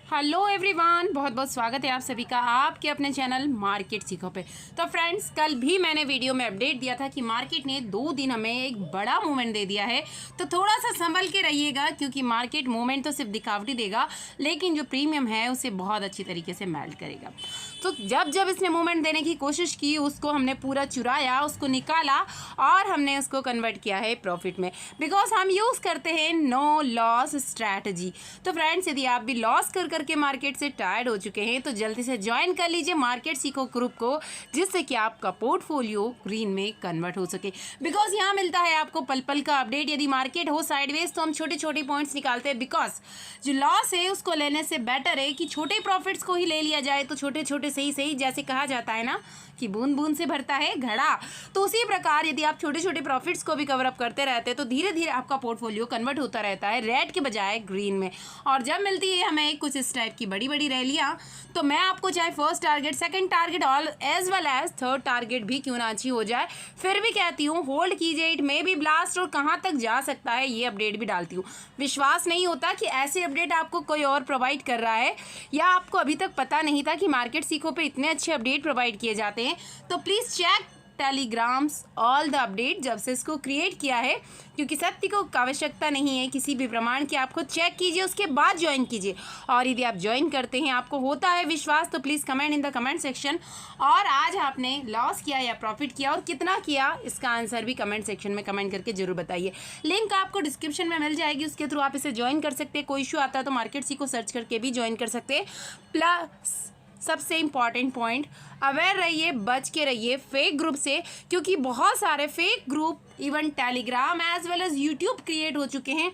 Hello everyone, बहुत बहुत स्वागत है आप सभी का आपके अपने चैनल मार्केट सीखो पे। तो फ्रेंड्स, कल भी मैंने वीडियो में अपडेट दिया था कि मार्केट ने 2 दिन हमें एक बड़ा मूवमेंट दे दिया है। तो थोड़ा सा संभल के रहिएगा, क्योंकि मार्केट मूवमेंट तो सिर्फ दिखावटी देगा, लेकिन जो प्रीमियम है उसे बहुत अच्छी तरीके से मेल्ट करेगा। तो जब जब इसने मूवमेंट देने की कोशिश की, उसको हमने पूरा चुराया, उसको निकाला और हमने उसको कन्वर्ट किया है प्रॉफिट में, बिकॉज हम यूज़ करते हैं नो लॉस स्ट्रैटेजी। तो फ्रेंड्स, यदि आप भी लॉस कर करके मार्केट से टायर्ड हो चुके हैं तो जल्दी से ज्वाइन कर लीजिए मार्केट सीखो ग्रुप को, जिससे कि आपका पोर्टफोलियो ग्रीन में कन्वर्ट हो सके। बिकॉज यहाँ मिलता है आपको पल पल का अपडेट। यदि मार्केट हो साइडवेज तो हम छोटे छोटे पॉइंट्स निकालते हैं, बिकॉज जो लॉस है उसको लेने से बेटर है कि छोटे प्रॉफिट्स को ही ले लिया जाए। तो छोटे छोटे सही सही, जैसे कहा जाता है ना कि बूंद बूंद से भरता है घड़ा, तो उसी प्रकार यदि आप छोटे छोटे प्रॉफिट्स को भी कवर अप करते रहते हैं तो धीरे धीरे आपका पोर्टफोलियो कन्वर्ट होता रहता है रेड के बजाय ग्रीन में। और जब मिलती है हमें कुछ इस टाइप की बड़ी बड़ी रैलियाँ, तो मैं आपको चाहे first target, second target all as well as third target भी क्यों ना अच्छी हो जाए, फिर भी कहती हूँ होल्ड कीजिए, इट मे बी ब्लास्ट और कहाँ तक जा सकता है ये अपडेट भी डालती हूँ। विश्वास नहीं होता कि ऐसे अपडेट आपको कोई और प्रोवाइड कर रहा है, या आपको अभी तक पता नहीं था कि मार्केट सीखो पे इतने अच्छे अपडेट प्रोवाइड किए जाते हैं, तो please check Telegram's all the update जब से इसको क्रिएट किया है, क्योंकि सत्य को आवश्यकता नहीं है किसी भी प्रमाण की। आपको चेक कीजिए, उसके बाद ज्वाइन कीजिए। और यदि आप ज्वाइन करते हैं, आपको होता है विश्वास, तो please comment in the comment section. और आज आपने लॉस किया या प्रॉफिट किया और कितना किया, इसका आंसर भी कमेंट सेक्शन में कमेंट करके जरूर बताइए। लिंक आपको डिस्क्रिप्शन में मिल जाएगी, उसके थ्रू आप इसे ज्वाइन कर सकते हैं। कोई इशू आता है तो मार्केट सी को सर्च करके भी ज्वाइन कर सकते हैं। प्लस सबसे इम्पॉर्टेंट पॉइंट, अवेयर रहिए, बच के रहिए फेक ग्रुप से, क्योंकि बहुत सारे fake group even Telegram as well as YouTube create हो चुके हैं।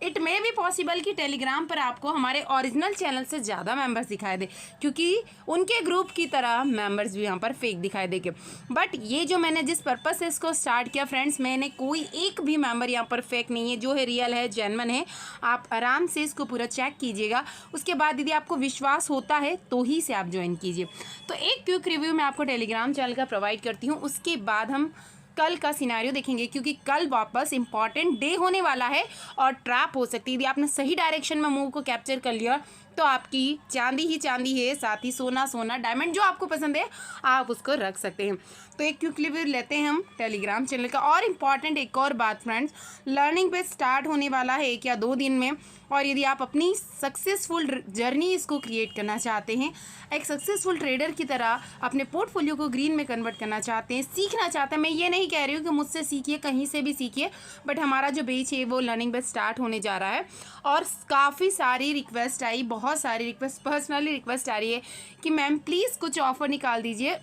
इट मे बी पॉसिबल कि टेलीग्राम पर आपको हमारे ओरिजिनल चैनल से ज़्यादा मेंबर्स दिखाई दे, क्योंकि उनके ग्रुप की तरह मेंबर्स भी यहाँ पर फेक दिखाई देंगे। बट ये जो मैंने जिस पर्पज़ से इसको स्टार्ट किया फ्रेंड्स, मैंने कोई एक भी मेंबर यहाँ पर फेक नहीं है, जो है रियल है, जेन्युइन है। आप आराम से इसको पूरा चेक कीजिएगा, उसके बाद यदि आपको विश्वास होता है तो ही से आप ज्वाइन कीजिए। तो एक क्विक रिव्यू मैं आपको टेलीग्राम चैनल का प्रोवाइड करती हूँ, उसके बाद हम कल का सिनेरियो देखेंगे, क्योंकि कल वापस इंपॉर्टेंट डे होने वाला है और ट्रैप हो सकती है। यदि आपने सही डायरेक्शन में मूव को कैप्चर कर लिया तो आपकी चांदी ही चांदी है, साथ ही सोना सोना, डायमंड जो आपको पसंद है आप उसको रख सकते हैं। तो एक क्विक रिव्यू लेते हैं हम टेलीग्राम चैनल का। और इम्पॉर्टेंट एक और बात फ्रेंड्स, लर्निंग पे स्टार्ट होने वाला है 1 या 2 दिन में। और यदि आप अपनी सक्सेसफुल जर्नी इसको क्रिएट करना चाहते हैं, एक सक्सेसफुल ट्रेडर की तरह अपने पोर्टफोलियो को ग्रीन में कन्वर्ट करना चाहते हैं, सीखना चाहते हैं, मैं ये नहीं कह रही हूँ कि मुझसे सीखिए, कहीं से भी सीखिए, बट हमारा जो बैच है वो लर्निंग पे स्टार्ट होने जा रहा है। और काफ़ी सारी रिक्वेस्ट आई, बहुत सारी रिक्वेस्ट, पर्सनली रिक्वेस्ट आ रही है कि मैम प्लीज़ कुछ ऑफ़र निकाल दीजिए।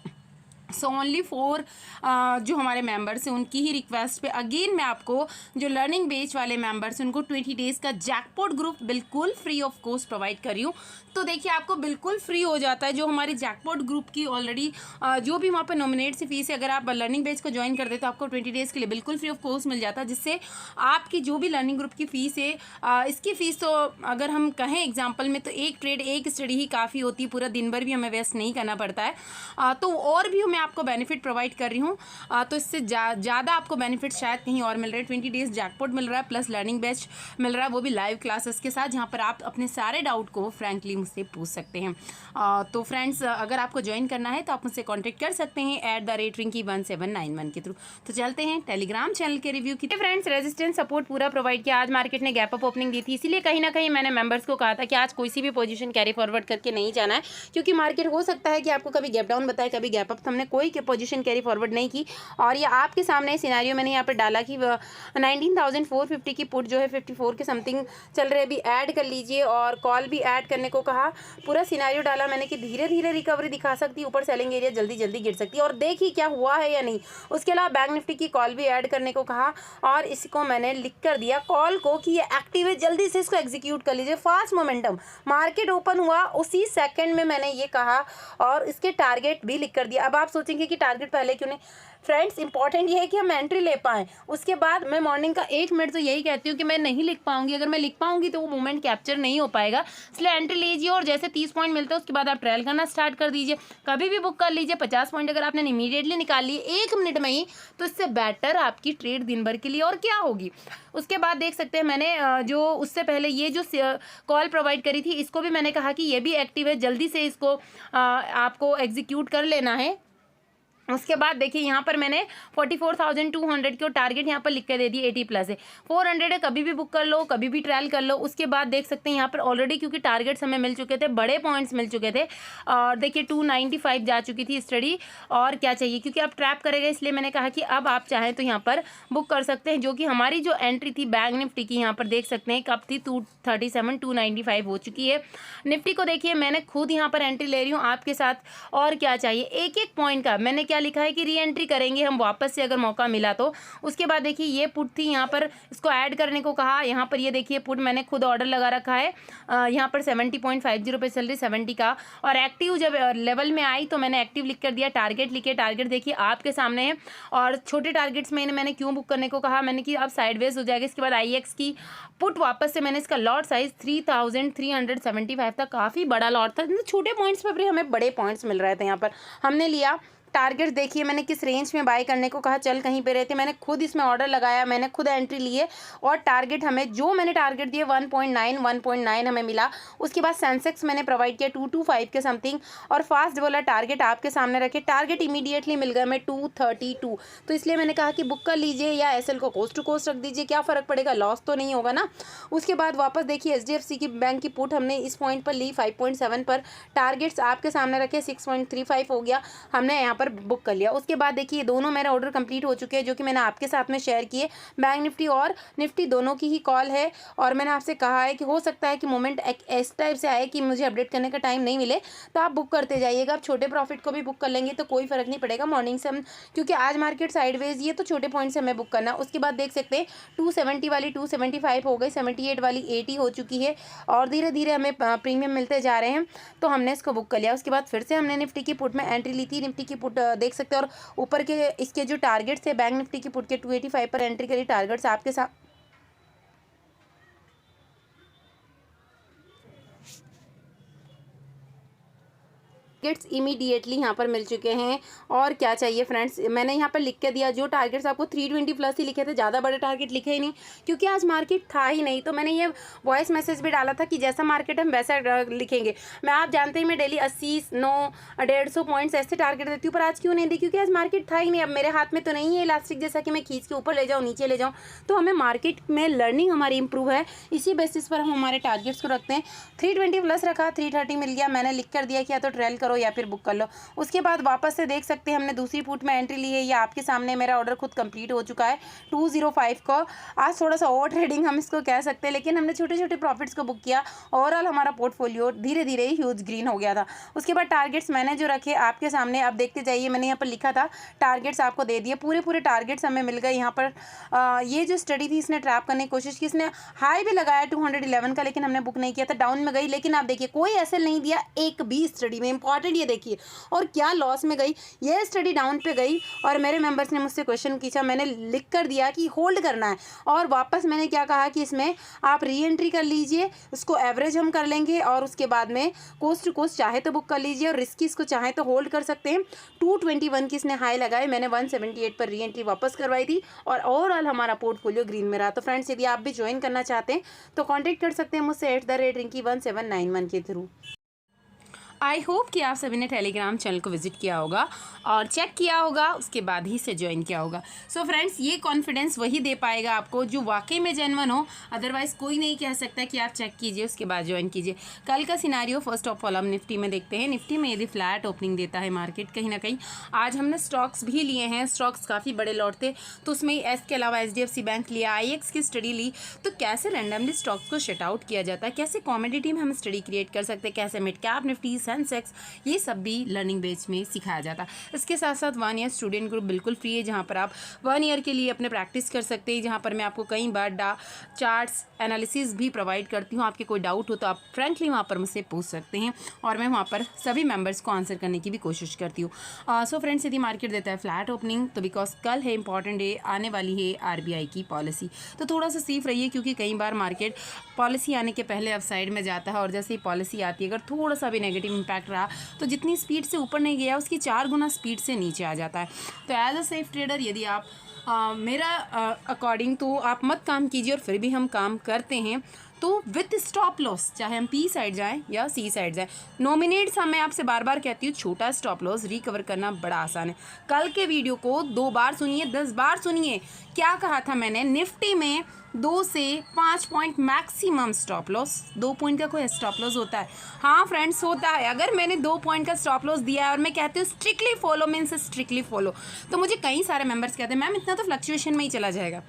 सो ओनली फॉर जो हमारे मेंबर्स हैं उनकी ही रिक्वेस्ट पे अगेन मैं आपको जो लर्निंग बेच वाले मेंबर्स हैं उनको 20 डेज़ का जैकपॉट ग्रुप बिल्कुल फ्री ऑफ कॉस्ट प्रोवाइड कर रही हूँ। तो देखिए, आपको बिल्कुल फ्री हो जाता है जो हमारे जैकपॉट ग्रुप की ऑलरेडी जो भी वहाँ पर नॉमिनेट सी फीस है, अगर आप लर्निंग बेच को ज्वाइन कर दे तो आपको 20 डेज़ के लिए बिल्कुल फ्री ऑफ कॉस्ट मिल जाता है, जिससे आपकी जो भी लर्निंग ग्रुप की फ़ीस है, इसकी फ़ीस तो अगर हम कहें एग्जाम्पल में तो एक ट्रेड एक स्टडी ही काफ़ी होती है, पूरा दिन भर भी हमें वेस्ट नहीं करना पड़ता है। तो और भी मैं आपको बेनिफिट प्रोवाइड कर रही हूँ, तो इससे ज़्यादा आपको बेनिफिट शायद कहीं और मिल रहे हैं। 20 डेज़ जैकपॉट मिल रहा है, प्लस लर्निंग बैच मिल रहा है, वो भी लाइव क्लासेस के साथ, जहाँ पर आप अपने सारे डाउट को फ्रैंकली मुझसे पूछ सकते हैं। तो फ्रेंड्स, अगर आपको ज्वाइन करना है तो आप मुझसे कॉन्टैक्ट कर सकते हैं @rinky1791 के थ्रू। तो चलते हैं टेलीग्राम चैनल के रिव्यू की। फ्रेंड्स, रेजिस्टेंस सपोर्ट पूरा प्रोवाइड किया। आज मार्केट ने गैप अप ओपनिंग दी थी, इसीलिए कहीं ना कहीं मैंने मेंबर्स को कहा था कि आज कोई सी भी पोजीशन कैरी फॉरवर्ड करके नहीं जाना है, क्योंकि मार्केट हो सकता है कि आपको कभी गैप डाउन बताए, कभी गैप अप। हमने कोई पोजीशन कैरी फॉरवर्ड नहीं की, और ये आपके सामने सिनेरियो मैंने यहाँ पर डाला कि 19,450 की पुट जो है 54 के समथिंग चल रहे, अभी ऐड कर लीजिए, और कॉल भी ऐड करने को कहा। पूरा सिनेरियो डाला मैंने कि धीरे धीरे रिकवरी दिखा सकती है, ऊपर सेलिंग एरिया जल्दी जल्दी गिर सकती है, और देखिए क्या हुआ है या नहीं। उसके अलावा बैंक निफ्टी की कॉल भी ऐड करने को कहा, और इसको मैंने लिख कर दिया कॉल को कि ये एक्टिव है, जल्दी से इसको एग्जीक्यूट कर लीजिए, फास्ट मोमेंटम। मार्केट ओपन हुआ उसी सेकंड में मैंने ये कहा और इसके टारगेट भी लिख कर दिया। अब आप सोचेंगे कि टारगेट पहले क्यों नहीं। फ्रेंड्स इंपॉर्टेंट ये है कि हम एंट्री ले पाएँ। उसके बाद मैं मॉर्निंग का 1 मिनट तो यही कहती हूँ कि मैं नहीं लिख पाऊंगी, अगर मैं लिख पाऊंगी तो वो मोमेंट कैप्चर नहीं हो पाएगा। इसलिए एंट्री लीजिए और जैसे 30 पॉइंट मिलते हैं उसके बाद आप ट्रायल करना स्टार्ट कर दीजिए, कभी भी बुक कर लीजिए। 50 पॉइंट अगर आपने इमीडिएटली निकाल लिए 1 मिनट में ही, तो इससे बेटर आपकी ट्रेड दिन भर के लिए और क्या होगी। उसके बाद देख सकते हैं मैंने जो उससे पहले ये जो कॉल प्रोवाइड करी थी, इसको भी मैंने कहा कि ये भी एक्टिव है, जल्दी से इसको आपको एग्जीक्यूट कर लेना है। उसके बाद देखिए यहाँ पर मैंने 44,200 की टारगेट यहाँ पर लिख के दे दी, 80 प्लस है, 400 है, कभी भी बुक कर लो, कभी भी ट्रायल कर लो। उसके बाद देख सकते हैं यहाँ पर ऑलरेडी क्योंकि टारगेट्स हमें मिल चुके थे, बड़े पॉइंट्स मिल चुके थे, और देखिए 295 जा चुकी थी स्टडी। और क्या चाहिए, क्योंकि आप ट्रैप करेगा इसलिए मैंने कहा कि अब आप चाहें तो यहाँ पर बुक कर सकते हैं। जो कि हमारी जो एंट्री थी बैंक निफ्टी की, यहाँ पर देख सकते हैं कब थी, 237 295 हो चुकी है। निफ्टी को देखिए मैंने खुद यहाँ पर एंट्री ले रही हूँ आपके साथ। और क्या चाहिए, एक एक पॉइंट का मैंने क्या लिखा है कि री एंट्री करेंगे हम वापस से अगर मौका मिला तो। उसके बाद देखिए ये पुट थी, यहाँ पर इसको ऐड करने को कहा, यहाँ पर ये देखिए पुट मैंने खुद ऑर्डर लगा रखा है, यहाँ पर 70.50 पे चल रही 70 का। और एक्टिव जब लेवल में आई तो मैंने एक्टिव लिख कर दिया, टारगेट लिखे, टारगेट देखिए आपके सामने है। और छोटे टारगेट्स में मैंने क्यों बुक करने को कहा, मैंने कि अब साइडवेज हो जाएगा। इसके बाद IX की पुट वापस से मैंने इसका लॉट साइज 3,375 था, काफ़ी बड़ा लॉट था, छोटे पॉइंट्स पर भी हमें बड़े पॉइंट्स मिल रहे थे। यहाँ पर हमने लिया टारगेट, देखिए मैंने किस रेंज में बाय करने को कहा, चल कहीं पे रहते, मैंने खुद इसमें ऑर्डर लगाया, मैंने खुद एंट्री लिए। और टारगेट हमें जो मैंने टारगेट दिए 1.9 हमें मिला। उसके बाद सेंसेक्स मैंने प्रोवाइड किया 225 के समथिंग, और फास्ट वाला टारगेट आपके सामने रखे, टारगेट इमीडिएटली मिल गया हमें 232। तो इसलिए मैंने कहा कि बुक कर लीजिए या SL को कोस्ट टू कोस्ट रख दीजिए, क्या फ़र्क पड़ेगा, लॉस तो नहीं होगा ना। उसके बाद वापस देखिए HDFC की बैंक की पुट हमने इस पॉइंट पर ली 5.7 पर, टारगेट्स आपके सामने रखे, 6.35 हो गया, हमने यहाँ पर बुक कर लिया। उसके बाद देखिए दोनों मेरे ऑर्डर कंप्लीट हो चुके हैं, जो कि मैंने आपके साथ में शेयर किए। बैंक निफ्टी और निफ्टी दोनों की ही कॉल है, और मैंने आपसे कहा है कि हो सकता है कि मोमेंट इस टाइप से आए कि मुझे अपडेट करने का टाइम नहीं मिले, तो आप बुक करते जाइएगा। आप छोटे प्रॉफिट को भी बुक कर लेंगे तो कोई फर्क नहीं पड़ेगा। मॉर्निंग से हम, क्योंकि आज मार्केट साइडवेज ही है, तो छोटे पॉइंट से हमें बुक करना। उसके बाद देख सकते हैं 270 वाली 275 हो गई, 78 वाली 80 हो चुकी है, और धीरे धीरे हमें प्रीमियम मिलते जा रहे हैं, तो हमने इसको बुक कर लिया। उसके बाद फिर से हमने निफ्टी की पुट में एंट्री ली थी, निफ्टी की पुट देख सकते हैं, और ऊपर के इसके जो टारगेट्स थे बैंक निफ्टी की पुट के 285 पर एंट्री करी, टारगेट्स आपके साथ टारगेट्स इमीडिएटली यहाँ पर मिल चुके हैं। और क्या चाहिए फ्रेंड्स, मैंने यहाँ पर लिख के दिया, जो टारगेट्स आपको 320 प्लस ही लिखे थे, ज़्यादा बड़े टारगेट लिखे ही नहीं, क्योंकि आज मार्केट था ही नहीं। तो मैंने ये वॉइस मैसेज भी डाला था कि जैसा मार्केट हम वैसा लिखेंगे। मैं, आप जानते ही मैं डेली 80, 9, 150 पॉइंट्स ऐसे टारगेट देती हूँ, पर आज क्यों नहीं दी, क्योंकि आज मार्केट था ही नहीं। अब मेरे हाथ में तो नहीं है इलास्टिक जैसा कि मैं खींच के ऊपर ले जाऊँ नीचे ले जाऊँ, तो हमें मार्केट में लर्निंग हमारी इंप्रूव है, इसी बेसिस पर हम हमारे टारगेट्स को रखते हैं। 320 प्लस रखा, 330 मिल गया, मैंने लिख कर दिया कि या तो ट्रेल करो या फिर बुक कर लो। उसके बाद वापस से देख सकते हैं हमने दूसरी पुट में एंट्री ली है, ये आपके सामने मेरा ऑर्डर खुद कंप्लीट हो चुका है 205 का। आज थोड़ा सा ओवर ट्रेडिंग हम इसको कह सकते हैं, लेकिन हमने छोटे छोटे प्रॉफिट्स को बुक किया। ओवरऑल हमारा पोर्टफोलियो धीरे धीरे ह्यूज ग्रीन हो गया था। उसके बाद टारगेट्स मैंने जो रखे आपके सामने, अब देखते जाइए, मैंने यहाँ पर लिखा था टारगेट्स आपको दे दिए, पूरे टारगेट्स हमें मिल गए। यहाँ पर ये जो स्टडी थी इसने ट्रैप करने की कोशिश की, इसने हाई भी लगाया 211 का, लेकिन हमने बुक नहीं किया था, डाउन में गई। लेकिन आप देखिए कोई एसएल नहीं दिया एक भी स्टडी में, इंपॉर्टेंट ये देखिए। और क्या लॉस में गई, ये स्टडी डाउन पे गई, और मेरे मेंबर्स ने मुझसे क्वेश्चन पूछा, मैंने लिख कर दिया कि होल्ड करना है। और वापस मैंने क्या कहा कि इसमें आप री एंट्री कर लीजिए, इसको एवरेज हम कर लेंगे, और उसके बाद में कोस्ट टू कोस्ट चाहे तो बुक कर लीजिए, और रिस्की इसको चाहे तो होल्ड कर सकते हैं। 221 की इसने हाई लगाए, मैंने 178 पर री एंट्री वापस करवाई थी, और ओवरऑल हमारा पोर्टफोलियो ग्रीन में रहा। तो फ्रेंड्स, यदि आप भी ज्वाइन करना चाहते हैं तो कॉन्टैक्ट कर सकते हैं मुझसे @rinki1791 के थ्रू। आई होप कि आप सभी ने टेलीग्राम चैनल को विजिट किया होगा और चेक किया होगा, उसके बाद ही से ज्वाइन किया होगा। सो फ्रेंड्स, ये कॉन्फिडेंस वही दे पाएगा आपको जो वाकई में जेन्युइन हो, अदरवाइज़ कोई नहीं कह सकता कि आप चेक कीजिए उसके बाद ज्वाइन कीजिए। कल का सिनारियो फर्स्ट ऑफ ऑल हम निफ्टी में देखते हैं। निफ्टी में यदि फ्लैट ओपनिंग देता है मार्केट कहीं ना कहीं, आज हमने स्टॉक्स भी लिए हैं, स्टॉक्स काफ़ी बड़े लॉट थे, तो उसमें एस के अलावा HDFC बैंक लिया, IX की स्टडी ली। तो कैसे रैंडमली स्टॉक्स को शट आउट किया जाता है, कैसे कॉमोडिटी में हम स्टडी क्रिएट कर सकते हैं, कैसे मिड कैप निफ्टी सेंसेक्स, ये सब भी लर्निंग बेच में सिखाया जाता है। इसके साथ साथ 1 ईयर स्टूडेंट ग्रुप बिल्कुल फ्री है, जहाँ पर आप 1 ईयर के लिए अपने प्रैक्टिस कर सकते हैं, जहाँ पर मैं आपको कई बार चार्ट्स एनालिसिस भी प्रोवाइड करती हूँ। आपके कोई डाउट हो तो आप फ्रेंकली वहाँ पर मुझसे पूछ सकते हैं और मैं वहाँ पर सभी मेंबर्स को आंसर करने की भी कोशिश करती हूँ। सो फ्रेंड्स, यदि मार्केट देता है फ्लैट ओपनिंग तो बिकॉज कल है इंपॉर्टेंट डे, आने वाली है आरबीआई की पॉलिसी, तो थोड़ा सा सेफ रहिए, क्योंकि कई बार मार्केट पॉलिसी आने के पहले अब साइड में जाता है और जैसे ही पॉलिसी आती है अगर थोड़ा सा भी नेगेटिव इम्पैक्ट रहा तो जितनी स्पीड से ऊपर नहीं गया उसकी 4 गुना स्पीड से नीचे आ जाता है। तो एज अ सेफ ट्रेडर यदि आप मेरा अकॉर्डिंग तो आप मत काम कीजिए, और फिर भी हम काम करते हैं तो विथ स्टॉप लॉस, चाहे हम पी साइड जाएं या सी साइड जाएं, नॉमिनेट्स मैं आपसे बार बार कहती हूँ, छोटा स्टॉप लॉस रिकवर करना बड़ा आसान है। कल के वीडियो को 2 बार सुनिए, 10 बार सुनिए, क्या कहा था मैंने। निफ्टी में 2 से 5 point maximum stop loss, 2 point का कोई स्टॉप लॉस होता है? हाँ फ्रेंड्स, होता है। अगर मैंने 2 पॉइंट का स्टॉप लॉस दिया है और मैं कहती हूँ strictly follow, means strictly follow, तो मुझे कई सारे मेंबर्स कहते हैं मैम इतना तो फ्लक्चुएशन में ही चला जाएगा।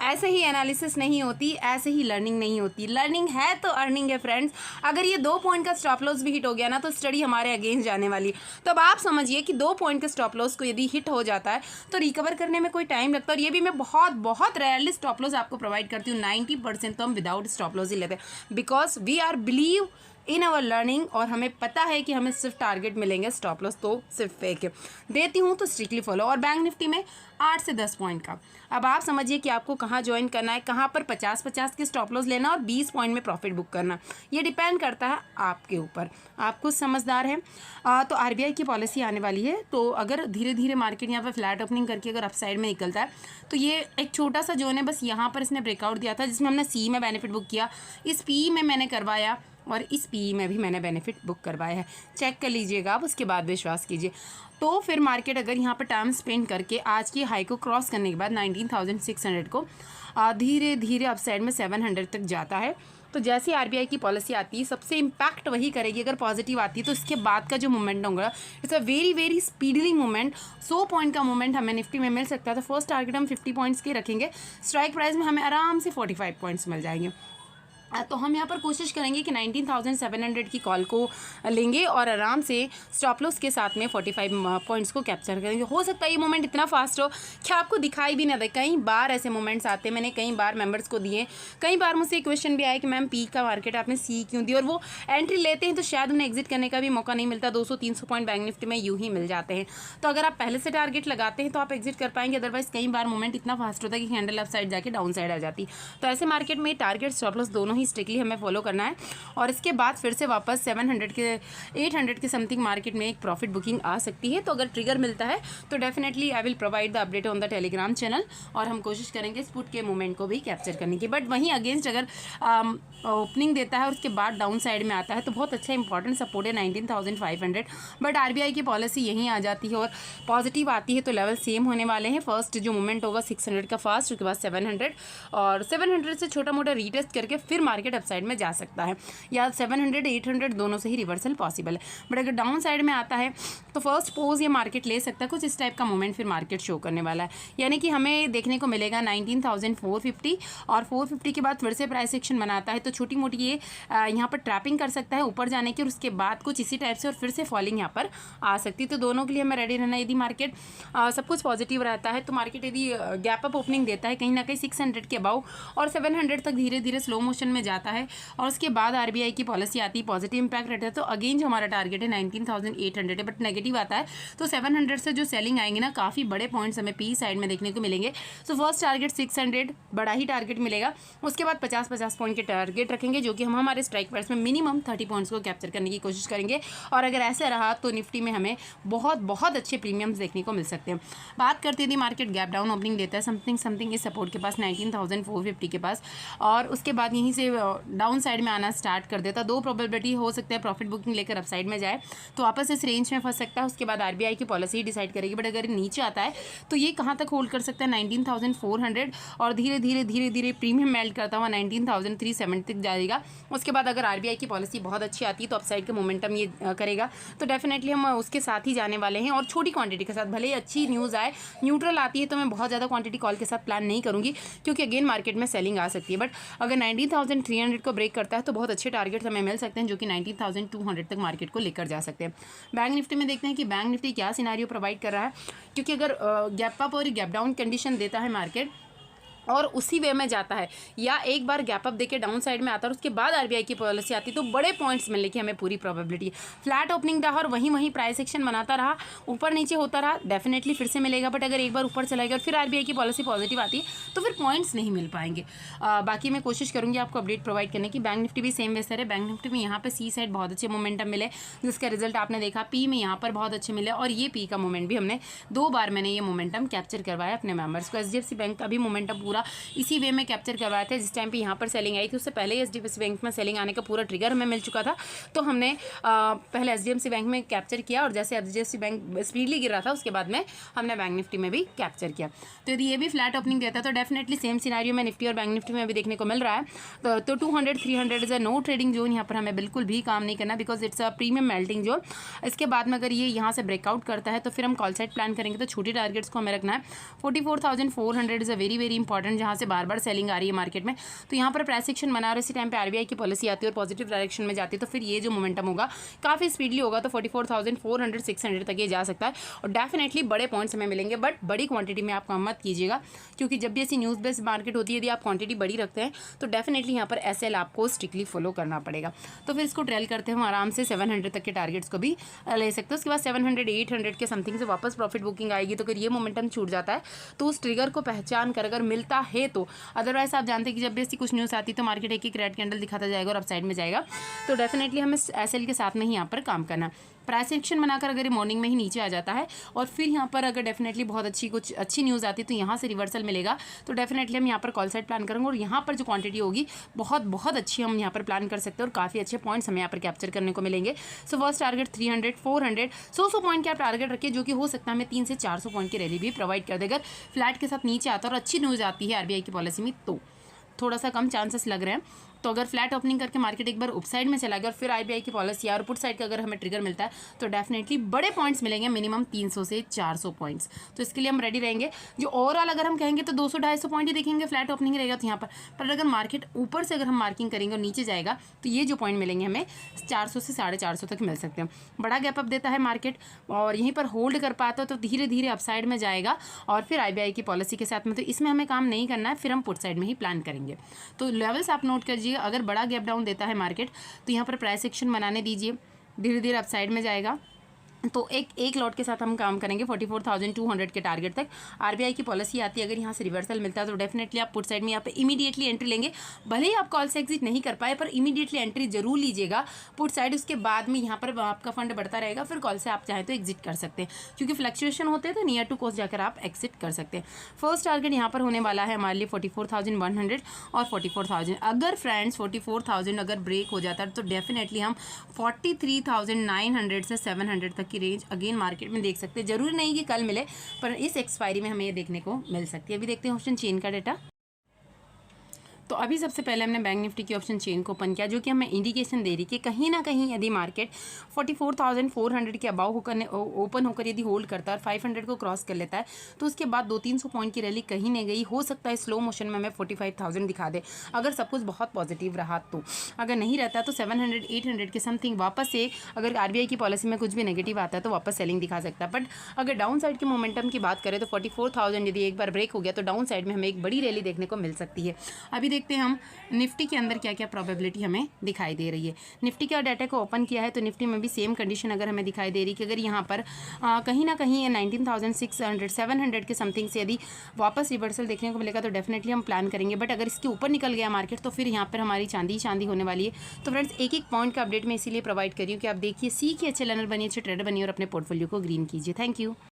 ऐसे ही एनालिसिस नहीं होती, ऐसे ही लर्निंग नहीं होती। लर्निंग है तो अर्निंग है फ्रेंड्स। अगर ये 2 पॉइंट का स्टॉप लॉस भी हिट हो गया ना तो स्टडी हमारे अगेंस्ट जाने वाली है। तो अब आप समझिए कि 2 पॉइंट के स्टॉप लॉस को यदि हिट हो जाता है तो रिकवर करने में कोई टाइम लगता है। और ये भी मैं बहुत रेयरली स्टॉप लॉस आपको प्रोवाइड करती हूँ। 90% तो हम विदाउट स्टॉप लॉस ही लेते हैं, because we are believe in our learning, और हमें पता है कि हमें सिर्फ टारगेट मिलेंगे, स्टॉप लॉस तो सिर्फ फेक है। देती हूँ तो स्ट्रिक्टली फॉलो। और बैंक निफ्टी में 8 से 10 पॉइंट का, अब आप समझिए कि आपको कहाँ ज्वाइन करना है, कहाँ पर 50-50 के स्टॉप लॉस लेना और 20 पॉइंट में प्रॉफिट बुक करना, ये डिपेंड करता है आपके ऊपर। आप कुछ समझदार हैं। तो आरबीआई की पॉलिसी आने वाली है, तो अगर धीरे धीरे मार्केट यहाँ पर फ्लैट ओपनिंग करके अगर अपसाइड में निकलता है तो ये एक छोटा सा जोन है, बस यहाँ पर इसने ब्रेकआउट दिया था जिसमें हमने सी में बेनिफिट बुक किया, इस पी में मैंने करवाया और इस पी में भी मैंने बेनिफिट बुक करवाया है। चेक कर लीजिएगा आप, उसके बाद विश्वास कीजिए। तो फिर मार्केट अगर यहाँ पर टाइम स्पेंड करके आज की हाई को क्रॉस करने के बाद 19,600 को धीरे धीरे अपसाइड में 700 तक जाता है, तो जैसे आरबीआई की पॉलिसी आती है सबसे इम्पैक्ट वही करेगी। अगर पॉजिटिव आती है तो इसके बाद का जो मूवमेंट होगा it's a very speedly movement. 100 point का मूवमेंट हमें निफ्टी में मिल सकता है। तो फर्स्ट टारगेट हम 50 पॉइंट्स के रखेंगे, स्ट्राइक प्राइस में हमें आराम से 45 पॉइंट्स मिल जाएंगे। तो हम यहाँ पर कोशिश करेंगे कि 19,700 की कॉल को लेंगे और आराम से स्टॉप लॉस के साथ में 45 पॉइंट्स को कैप्चर करेंगे। हो सकता है ये मोमेंट इतना फास्ट हो कि आपको दिखाई भी ना दे। कई बार ऐसे मोमेंट्स आते हैं, मैंने कई बार मेंबर्स को दिए। कई बार मुझसे क्वेश्चन भी आया कि मैम पी का मार्केट आपने सी क्यों दी, और वो एंट्री लेते हैं तो शायद उन्हें एग्जिट करने का भी मौका नहीं मिलता। 200-300 पॉइंट बैंक निफ्टी में यूँ ही मिल जाते हैं। तो अगर आप पहले से टारगेट लगाते हैं तो आप एग्जिट कर पाएंगे, अदरवाइज कई बार मोमेंट इतना फास्ट होता है कि हैंडल अप साइड जाके डाउन साइड आ जाती। तो ऐसे मार्केट में टारगेट स्टॉप लॉस दोनों ही स्ट्रिक्टली हमें फॉलो करना है, और इसके बाद फिर से वापस 700 के 800 के समथिंग मार्केट में एक प्रॉफिट बुकिंग आ सकती है। तो अगर ट्रिगर मिलता है तो definitely I will provide the update on the Telegram channel, और हम कोशिश करेंगे इस पुट के मूवमेंट को भी कैप्चर करने की। बट वहीं अगेंस्ट अगर ओपनिंग देता है और उसके बाद डाउन साइड में आता है तो बहुत अच्छा इंपॉर्टेंट सपोर्ट है 19,500। बट आरबीआई की पॉलिसी यहीं आ जाती है और पॉजिटिव आती है तो लेवल सेम होने वाले हैं। फर्स्ट जो मूवमेंट होगा 600 का फास्ट, उसके बाद 700, और 700 से छोटा मोटा रीटेस्ट करके फिर मार्केट अपसाइड में जा सकता है, या 700-800 दोनों से ही रिवर्सल पॉसिबल है। बट अगर डाउन साइड में आता है तो फर्स्ट पोज ये मार्केट ले सकता है। कुछ इस टाइप का मूवमेंट फिर मार्केट शो करने वाला है, यानी कि हमें देखने को मिलेगा 19,450, और 450 के बाद फिर से प्राइस एक्शन बनाता है तो छोटी मोटी ये यहाँ पर ट्रैपिंग कर सकता है ऊपर जाने की, और उसके बाद कुछ इसी टाइप से और फिर से फॉलिंग यहाँ पर आ सकती है। तो दोनों के लिए हमें रेडी रहना। यदि मार्केट सब कुछ पॉजिटिव रहता है तो मार्केट यदि गैप अप ओपनिंग देता है कहीं ना कहीं 600 के अबाउ और 700 तक धीरे धीरे स्लो मोशन में जाता है, और उसके बाद आरबीआई की पॉलिसी आती है, पॉजिटिव इंपैक्ट रहता है, तो अगेन जो हमारा टारगेट है 19,800 है। बट नेगेटिव आता है तो 700 से जो सेलिंग आएंगे ना, काफ़ी बड़े पॉइंट्स हमें पी साइड में देखने को मिलेंगे। सो फर्स्ट टारगेट 600 बड़ा ही टारगेट मिलेगा, उसके बाद 50-50 पॉइंट के टारगेट रखेंगे, जो कि हम हमारे स्ट्राइक प्राइस में मिनिमम 30 पॉइंट्स को कैप्चर करने की कोशिश करेंगे। और अगर ऐसा रहा तो निफ्टी में हमें बहुत अच्छे प्रीमियम्स देखने को मिल सकते हैं। बात करते यदि मार्केट गैप डाउन ओपनिंग देता है समथिंग इस सपोर्ट के पास 19,450 के पास, और उसके बाद यहीं से डाउन साइड में आना स्टार्ट कर देता, 2 प्रोबेबिलिटी हो सकता है प्रॉफिट बुकिंग लेकर अपसाइड में जाए तो वापस इस रेंज में फंस सकता है। उसके बाद आरबीआई की पॉलिसी डिसाइड करेगी। बट अगर नीचे आता है तो ये कहाँ तक होल्ड कर सकता है 19,400, और धीरे धीरे प्रीमियम मेल्ट करता हुआ 19,370 तक जाएगा। उसके बाद अगर आरबीआई की पॉलिसी बहुत अच्छी आती है तो अपसाइड का मोमेंटम ये करेगा, तो डेफिनेटली हम उसके साथ ही जाने वाले हैं, और छोटी क्वांटिटी के साथ। भले ही अच्छी न्यूज़ आए, न्यूट्रल आती है तो मैं बहुत ज़्यादा क्वांटिटी कॉल के साथ प्लान नहीं करूँगी, क्योंकि अगेन मार्केट में सेलिंग आ सकती है। बट अगर 2,300 को ब्रेक करता है तो बहुत अच्छे टारगेट्स हमें मिल सकते हैं, जो कि 19,200 तक मार्केट को लेकर जा सकते हैं। बैंक निफ्टी में देखते हैं कि बैंक निफ्टी क्या सिनारियो प्रोवाइड कर रहा है, क्योंकि अगर गैप अप और गैप डाउन कंडीशन देता है मार्केट और उसी वे में जाता है, या एक बार गैप अप देके डाउन साइड में आता है और उसके बाद आरबीआई की पॉलिसी आती है, तो बड़े पॉइंट्स मिलने की हमें पूरी प्रोबेबिलिटी है। फ्लैट ओपनिंग रहा और वहीं प्राइस एक्शन बनाता रहा, ऊपर नीचे होता रहा, डेफिनेटली फिर से मिलेगा। बट अगर एक बार ऊपर चला गया और फिर आरबीआई की पॉलिसी पॉजिटिव आती है तो फिर पॉइंट्स नहीं मिल पाएंगे। बाकी मैं कोशिश करूँगी आपको अपडेट प्रोवाइड करने की। बैंक निफ्टी भी सेम वैसे है। बैंक निफ्टी में यहाँ पर सी साइड बहुत अच्छे मोमेंटम मिले, जिसका रिजल्ट आपने देखा। पी में यहाँ पर बहुत अच्छे मिले और ये पी का मोमेंट भी हमने 2 बार मैंने ये मोमेंटम कैप्चर करवाया अपने मेंबर्स को। एचडीएफसी बैंक का भी मोमेंटम पूरा इसी वे में कैप्चर करवाया था। जिस टाइम पे यहाँ पर सेलिंग आई थी उससे पहले एचडीएफसी बैंक में सेलिंग आने का पूरा ट्रिगर हमें मिल चुका था, तो हमने पहले एचडीएफसी बैंक में कैप्चर किया और जैसे एचडीएफसी बैंक स्पीडली गिर रहा था उसके बाद में हमने बैंक निफ्टी में भी कैप्चर किया। तो यदि ये भी फ्लैट ओपनिंग देता है तो डेफिनेटली सेम सिनारियो में निफ्टी और बैंक निफ्टी में भी देखने को मिल रहा है। तो 200-300 is a no trading zone, यहाँ पर हमें बिल्कुल भी काम नहीं करना, because it's a premium melting zone. इसके बाद में अगर ये यहाँ से ब्रेकआउट करता है तो फिर हम कॉल साइड प्लान करेंगे, तो छोटी टारगेट्स को हमें रखना है। 44,400 इज अ वेरी इंपॉर्टेंट, जहाँ से बार बार सेलिंग आ रही है मार्केट में। तो यहाँ पर प्राइस एक्शन बना और इसी टाइम पे आरबीआई की पॉलिसी आती है और पॉजिटिव डायरेक्शन में जाती है, तो फिर ये जो मोमेंटम होगा काफ़ी स्पीडली होगा, तो 44,400-600 तक ये जा सकता है और डेफिनेटली बड़े पॉइंट्स हमें मिलेंगे। बट बड़ी क्वांटिटी में आप काम मत कीजिएगा, क्योंकि जब भी ऐसी न्यूज़ बेस्ड मार्केट होती है, यदि आप क्वांटिटी बड़ी रखते हैं तो डेफिनेटली यहाँ पर एसएल आपको स्ट्रिक्टली फॉलो करना पड़ेगा। तो फिर इसको ट्रेल करते हैं हम आराम से 700 तक के टारगेट्स को भी ले सकते हैं। उसके बाद 700-800 के समथिंग से वापस प्रॉफिट बुकिंग आएगी। तो अगर ये मोमेंटम छूट जाता है तो उस ट्रिगर को पहचान कर अगर मिलता है तो, अदरवाइज आप जानते हैं कि जब भी ऐसी कुछ न्यूज़ आती है तो मार्केट एक रेड कैंडल दिखाता जाएगा और अपसाइड में जाएगा, तो डेफिनेटली हमें एसएल के साथ में ही यहाँ पर काम करना। प्राइस एक्शन बनाकर अगर ये मॉर्निंग में ही नीचे आ जाता है और फिर यहाँ पर अगर डेफिनेटली बहुत कुछ अच्छी न्यूज़ आती है तो यहाँ से रिवर्सल मिलेगा, तो डेफिनेटली हम यहाँ पर कॉल साइड प्लान करेंगे और यहाँ पर जो क्वांटिटी होगी बहुत अच्छी हम यहाँ पर प्लान कर सकते हैं और काफ़ी अच्छे पॉइंट्स हमें यहाँ पर कैप्चर करने को मिलेंगे। सो फर्स्ट टारगेट 300, 400, 100 पॉइंट का टारगेट रखिए, जो कि हो सकता है हमें 300 से 400 पॉइंट की रैली भी प्रोवाइड कर देगा। फ्लैट के साथ नीचे आता है और अच्छी न्यूज़ आती है आरबीआई की पॉलिसी में, तो थोड़ा सा कम चांसेस लग रहे हैं। तो अगर फ्लैट ओपनिंग करके मार्केट एक बार अप साइड में चला गया और फिर आरबीआई की पॉलिसी और पुट साइड का अगर हमें ट्रिगर मिलता है तो डेफिनेटली बड़े पॉइंट्स मिलेंगे, मिनिमम 300 से 400 पॉइंट्स। तो इसके लिए हम रेडी रहेंगे। जो ओवरऑल अगर हम कहेंगे तो 200-250 पॉइंट ही देखेंगे फ्लैट ओपनिंग रहेगा तो यहाँ पर अगर मार्केट ऊपर से अगर हम मार्किंग करेंगे और नीचे जाएगा तो ये जो पॉइंट मिलेंगे हमें 400 से 450 तक मिल सकते हैं। बड़ा गैप अप देता है मार्केट और यहीं पर होल्ड कर पाता है तो धीरे धीरे अप साइड में जाएगा और फिर आरबीआई की पॉलिसी के साथ में, तो इसमें हमें काम नहीं करना है, फिर हम पुट साइड में ही प्लान करेंगे। तो लेवल्स आप नोट करिएगा। अगर बड़ा गैप डाउन देता है मार्केट तो यहाँ पर प्राइस एक्शन बनाने दीजिए, धीरे धीरे अपसाइड में जाएगा। तो एक लॉट के साथ हम काम करेंगे 44,200 के टारगेट तक। आरबीआई की पॉलिसी आती है, अगर यहाँ से रिवर्सल मिलता है तो डेफिनेटली आप पुट साइड में यहाँ पे इमीडिएटली एंट्री लेंगे। भले ही आप कॉल से एग्जिट नहीं कर पाए पर इमीडिएटली एंट्री जरूर लीजिएगा पुट साइड। उसके बाद में यहाँ पर आपका फंड बढ़ता रहेगा, फिर कॉल से आप चाहें तो एग्जिट कर सकते हैं, क्योंकि फ्लक्चुएशन होते हैं तो नियर टू कॉस्ट जाकर आप एग्जिट कर सकते हैं। फर्स्ट टारगेट यहाँ पर होने वाला है हमारे लिए 44,100 और 44,000। अगर फ्रेंड्स 44,000 अगर ब्रेक हो जाता है तो डेफिनेटली हम 43,900 से 700 तक की रेंज अगेन मार्केट में देख सकते हैं। जरूरी नहीं कि कल मिले, पर इस एक्सपायरी में हमें ये देखने को मिल सकती है। अभी देखते हैं ऑप्शन चेन का डेटा। तो अभी सबसे पहले हमने बैंक निफ्टी की ऑप्शन चेन को ओपन किया, जो कि हमें इंडिकेशन दे रही है कि कहीं ना कहीं यदि मार्केट 44,400 के अबाव होकर ओपन होकर यदि होल्ड करता है और 500 को क्रॉस कर लेता है तो उसके बाद 200-300 पॉइंट की रैली कहीं नहीं गई। हो सकता है स्लो मोशन में हमें 45,000 दिखा दे, अगर सब कुछ बहुत पॉजिटिव रहा तो। अगर नहीं रहता तो 700-800 के समथिंग वापस से अगर आरबीआई की पॉलिसी में कुछ भी नेगेटिव आता है तो वापस सेलिंग दिखा सकता है। बट अगर डाउन साइड के मोमेंटम की बात करें तो 44,000 यदि एक बार ब्रेक हो गया तो डाउन साइड में हमें एक बड़ी रैली देखने को मिल सकती है। अभी देखते हैं हम निफ्टी के अंदर क्या क्या प्रोबेबिलिटी हमें दिखाई दे रही है। निफ्टी का डाटा को ओपन किया है तो निफ्टी में भी सेम कंडीशन अगर हमें दिखाई दे रही कि अगर यहाँ पर कहीं ना कहीं 19,600 700 के समथिंग से यदि वापस रिवर्सल देखने को मिलेगा तो डेफिनेटली हम प्लान करेंगे। बट अगर इसके ऊपर निकल गया मार्केट तो फिर यहाँ पर हमारी चांदी होने वाली है। तो फ्रेंड्स एक पॉइंट का अपडेट मैं इसीलिए प्रोवाइड कर रही हूँ कि आप देखिए, सीखिए, अच्छे लर्नर बनिए, अच्छे ट्रेडर बनिए और अपने पोर्टफोलियो को ग्रीन कीजिए। Thank you.